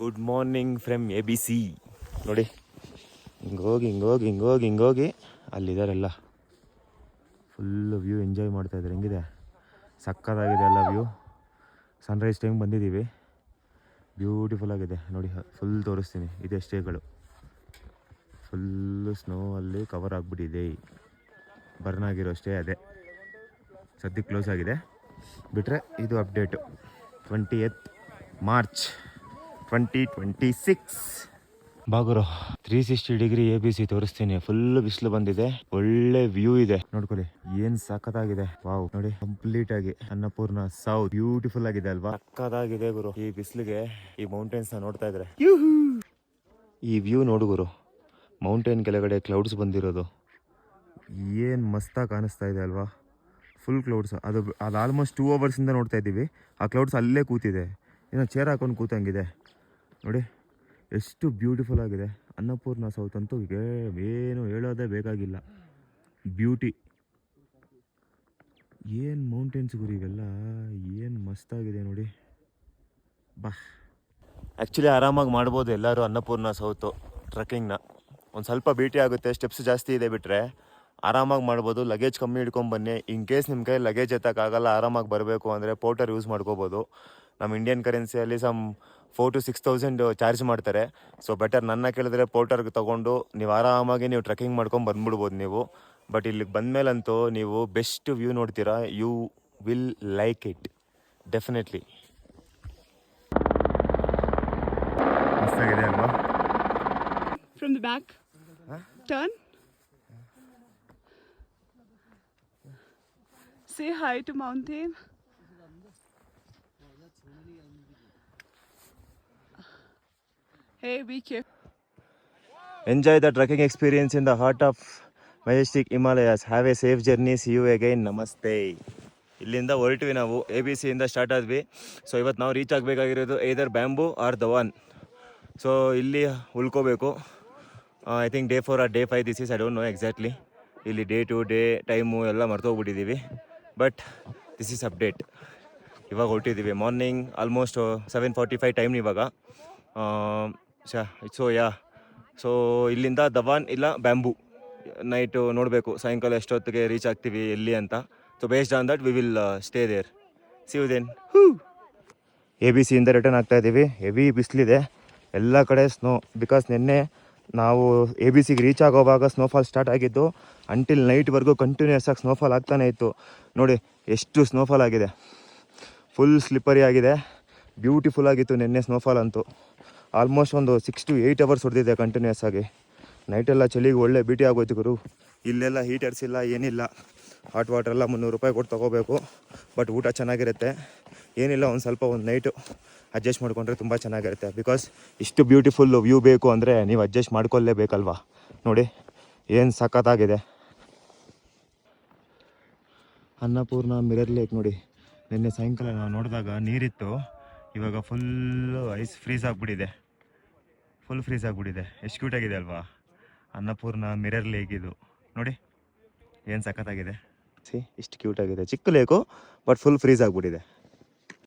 Good morning from ABC. ನೋಡಿ ಹಿಂಗೋಗಿ ಅಲ್ಲಿದ್ದಾರೆಲ್ಲ full view enjoy ಮಾಡ್ತಾಯಿದ್ದಾರೆ. ಹೆಂಗಿದೆ, ಸಕ್ಕತ್ತಾಗಿದೆ ಎಲ್ಲ ವ್ಯೂ. ಸನ್ರೈಸ್ ಟೈಮ್ ಬಂದಿದ್ದೀವಿ, ಬ್ಯೂಟಿಫುಲ್ ಆಗಿದೆ ನೋಡಿ. ಫುಲ್ ತೋರಿಸ್ತೀನಿ. ಇದೆ ಸ್ಟೇಗಳು ಫುಲ್ಲು ಸ್ನೋ ಅಲ್ಲಿ ಕವರ್ ಆಗಿಬಿಟ್ಟಿದೆ. ಬರ್ನ್ ಆಗಿರೋ ಸ್ಟೇ ಅದೇ ಸದ್ಯಕ್ಕೆ ಕ್ಲೋಸ್ ಆಗಿದೆ. ಬಿಟ್ಟರೆ ಇದು update 20th March 2026. ಬಾಗುರು 360 degree ABC ತೋರಿಸ್ತೀನಿ. ಫುಲ್ ಬಿಸಿಲು ಬಂದಿದೆ, ಒಳ್ಳೆ ವ್ಯೂ ಇದೆ ನೋಡ್ಕೊಳ್ಳಿ. ಏನ್ ಸಖತ್ತಾಗಿದೆ. ವಾವ್ ನೋಡಿ, ಕಂಪ್ಲೀಟ್ ಆಗಿ ಅನ್ನಪೂರ್ಣ ಸೌತ್ ಬ್ಯೂಟಿಫುಲ್ ಆಗಿದೆ ಅಲ್ವಾ? ಸಖತ್ತಾಗಿದೆ ಗುರು. ಈ ಬಿಸಿಲಿಗೆ ಈ ಮೌಂಟೇನ್ಸ್ ನ ನೋಡ್ತಾ ಇದ್ರೆ ಈ ವ್ಯೂ ನೋಡು ಗುರು. ಮೌಂಟೇನ್ ಕೆಳಗಡೆ ಕ್ಲೌಡ್ಸ್ ಬಂದಿರೋದು ಏನ್ ಮಸ್ತಾಗಿ ಕಾಣಿಸ್ತಾ ಇದೆ ಅಲ್ವಾ? Full clouds. ಅದು ಆಲ್ಮೋಸ್ಟ್ 2 hours ಇಂದ ನೋಡ್ತಾ ಇದ್ದೀವಿ. ಆ ಕ್ಲೌಡ್ಸ್ ಅಲ್ಲೇ ಕೂತಿದೆ, ಏನೋ ಚೇರ್ ಹಾಕೊಂಡು ಕೂತಂಗಿದೆ ನೋಡಿ. ಎಷ್ಟು ಬ್ಯೂಟಿಫುಲ್ ಆಗಿದೆ. ಅನ್ನಪೂರ್ಣ ಸೌತ್ ಅಂತೂ ಏನು ಹೇಳೋದೇ ಬೇಕಾಗಿಲ್ಲ. ಬ್ಯೂಟಿ. ಏನು ಮೌಂಟೇನ್ಸ್ ಗುರು ಇವೆಲ್ಲ, ಏನು ಮಸ್ತಾಗಿದೆ ನೋಡಿ. ಬಾ, ಆ್ಯಕ್ಚುಲಿ ಆರಾಮಾಗಿ ಮಾಡ್ಬೋದು ಎಲ್ಲರೂ ಅನ್ನಪೂರ್ಣ ಸೌತು ಟ್ರೆಕ್ಕಿಂಗ್ನ. ಒಂದು ಸ್ವಲ್ಪ ಭೇಟಿ ಆಗುತ್ತೆ, ಸ್ಟೆಪ್ಸ್ ಜಾಸ್ತಿ ಇದೆ. ಬಿಟ್ಟರೆ ಆರಾಮಾಗಿ ಮಾಡ್ಬೋದು. ಲಗೇಜ್ ಕಮ್ಮಿ ಹಿಡ್ಕೊಂಬನ್ನಿ. ಇನ್ ಕೇಸ್ ನಿಮ್ಮ ಕೈ ಲಗೇಜ್ ಎತ್ತಕ್ಕಾಗಲ್ಲ, ಆರಾಮಾಗಿ ಬರಬೇಕು ಅಂದರೆ ಪೋರ್ಟರ್ ಯೂಸ್ ಮಾಡ್ಕೋಬೋದು. ನಮ್ಮ ಇಂಡಿಯನ್ ಕರೆನ್ಸಿಯಲ್ಲಿ 4,000 to 6,000 ಚಾರ್ಜ್ ಮಾಡ್ತಾರೆ. ಸೊ ಬೆಟರ್ ನನ್ನ ಕೇಳಿದ್ರೆ ಪೋರ್ಟರ್ಗೆ ತೊಗೊಂಡು ನೀವು ಆರಾಮಾಗಿ ನೀವು ಟ್ರೆಕ್ಕಿಂಗ್ ಮಾಡ್ಕೊಂಡು ಬಂದ್ಬಿಡ್ಬೋದು ನೀವು. ಬಟ್ ಇಲ್ಲಿಗೆ ಬಂದಮೇಲಂತೂ ನೀವು ಬೆಸ್ಟ್ ವ್ಯೂ ನೋಡ್ತೀರಾ. You will like it definitely. ಮಸ್ತಾಗಿದೆ ಅಲ್ವಾ? From the back. Turn. Say hi to mountain. Hey, be careful. Enjoy the trekking experience in the heart of majestic Himalayas. Have a safe journey. See you again. Namaste. ಇಲ್ಲಿಂದ ಹೊರಟ್ವಿ ನಾವು. ABCಯಿಂದ start ಆದ್ವಿ. So ಇವತ್ತು ನಾವು reach ಆಗಬೇಕಾಗಿರೋದು either bamboo or Dawan. So ಇಲ್ಲಿ ಉಳ್ಕೋಬೇಕು. I think Day 4 or Day 5 this is. I don't know exactly. ಇಲ್ಲಿ ಡೇ ಟು ಡೇ ಟೈಮು ಎಲ್ಲ ಮರ್ತೋಗ್ಬಿಟ್ಟಿದ್ದೀವಿ. But this is update. ಇವಾಗ ಹೊರಟಿದ್ದೀವಿ. ಮಾರ್ನಿಂಗ್ ಆಲ್ಮೋಸ್ಟ್ 7:45 ಟೈಮ್ ಇವಾಗ. ಸೊ ಇಲ್ಲಿಂದ ದವಾನ್ ಇಲ್ಲ ಬ್ಯಾಂಬೂ ನೈಟು ನೋಡಬೇಕು. ಸಾಯಂಕಾಲ ಎಷ್ಟೊತ್ತಿಗೆ ರೀಚ್ ಆಗ್ತೀವಿ ಎಲ್ಲಿ ಅಂತ. So based on that we will stay there. See you then. ABCಯಿಂದ ರಿಟರ್ನ್ ಆಗ್ತಾ ಇದ್ದೀವಿ. ಹೆವಿ ಬಿಸಿಲಿದೆ, ಎಲ್ಲ ಕಡೆ ಸ್ನೋ. ಬಿಕಾಸ್ ನಿನ್ನೆ ನಾವು ABCಗೆ ರೀಚ್ ಆಗೋವಾಗ ಸ್ನೋಫಾಲ್ ಸ್ಟಾರ್ಟ್ ಆಗಿದ್ದು. ಅಂಟಿಲ್ ನೈಟ್ವರೆಗೂ ಕಂಟಿನ್ಯೂಸ್ ಆಗಿ ಸ್ನೋಫಾಲ್ ಆಗ್ತಾನೆ ಇತ್ತು. ನೋಡಿ ಎಷ್ಟು ಸ್ನೋಫಾಲ್ ಆಗಿದೆ. ಫುಲ್ ಸ್ಲಿಪ್ಪರಿ ಆಗಿದೆ. ಬ್ಯೂಟಿಫುಲ್ ಆಗಿತ್ತು ನಿನ್ನೆ ಸ್ನೋಫಾಲ್ ಅಂತೂ. ಆಲ್ಮೋಸ್ಟ್ ಒಂದು 6 to 8 hours ಹೊಡೆದಿದೆ ಕಂಟಿನ್ಯೂಸ್ ಆಗಿ. ನೈಟೆಲ್ಲ ಚಳಿಗೆ ಒಳ್ಳೆ ಭೇಟಿ ಆಗೋಯ್ತು ಗುರು. ಇಲ್ಲೆಲ್ಲ ಹೀಟರ್ಸ್ ಇಲ್ಲ, ಏನಿಲ್ಲ. ಹಾಟ್ ವಾಟರ್ ಎಲ್ಲ 300 ರೂಪಾಯಿ ಕೊಟ್ಟು ತೊಗೋಬೇಕು. ಬಟ್ ಊಟ ಚೆನ್ನಾಗಿರುತ್ತೆ. ಏನಿಲ್ಲ, ಒಂದು ನೈಟು ಅಡ್ಜಸ್ಟ್ ಮಾಡಿಕೊಂಡ್ರೆ ತುಂಬ ಚೆನ್ನಾಗಿರುತ್ತೆ. ಬಿಕಾಸ್ ಇಷ್ಟು ಬ್ಯೂಟಿಫುಲ್ ವ್ಯೂ ಬೇಕು ಅಂದರೆ ನೀವು ಅಡ್ಜಸ್ಟ್ ಮಾಡ್ಕೊಳ್ಳೇಬೇಕಲ್ವಾ? ನೋಡಿ ಏನು ಸಖತ್ತಾಗಿದೆ. ಅನ್ನಪೂರ್ಣ ಮಿರರ್ ಲೇಕ್ ನೋಡಿ. ನಿನ್ನೆ ಸಾಯಂಕಾಲ ನಾವು ನೋಡಿದಾಗ ನೀರಿತ್ತು, ಇವಾಗ ಫುಲ್ಲು ಐಸ್ ಫ್ರೀಸ್ ಆಗಿಬಿಟ್ಟಿದೆ. ಎಷ್ಟು ಕ್ಯೂಟಾಗಿದೆ ಅಲ್ವಾ? ಅನ್ನಪೂರ್ಣ ಮಿರರ್ ಲೇಕ್ ಇದು ನೋಡಿ, ಏನು ಸಖತ್ತಾಗಿದೆ. ಇಷ್ಟು ಕ್ಯೂಟಾಗಿದೆ. ಚಿಕ್ಕ ಲೇಕು, ಬಟ್ ಫುಲ್ ಫ್ರೀಸ್ ಆಗಿಬಿಟ್ಟಿದೆ.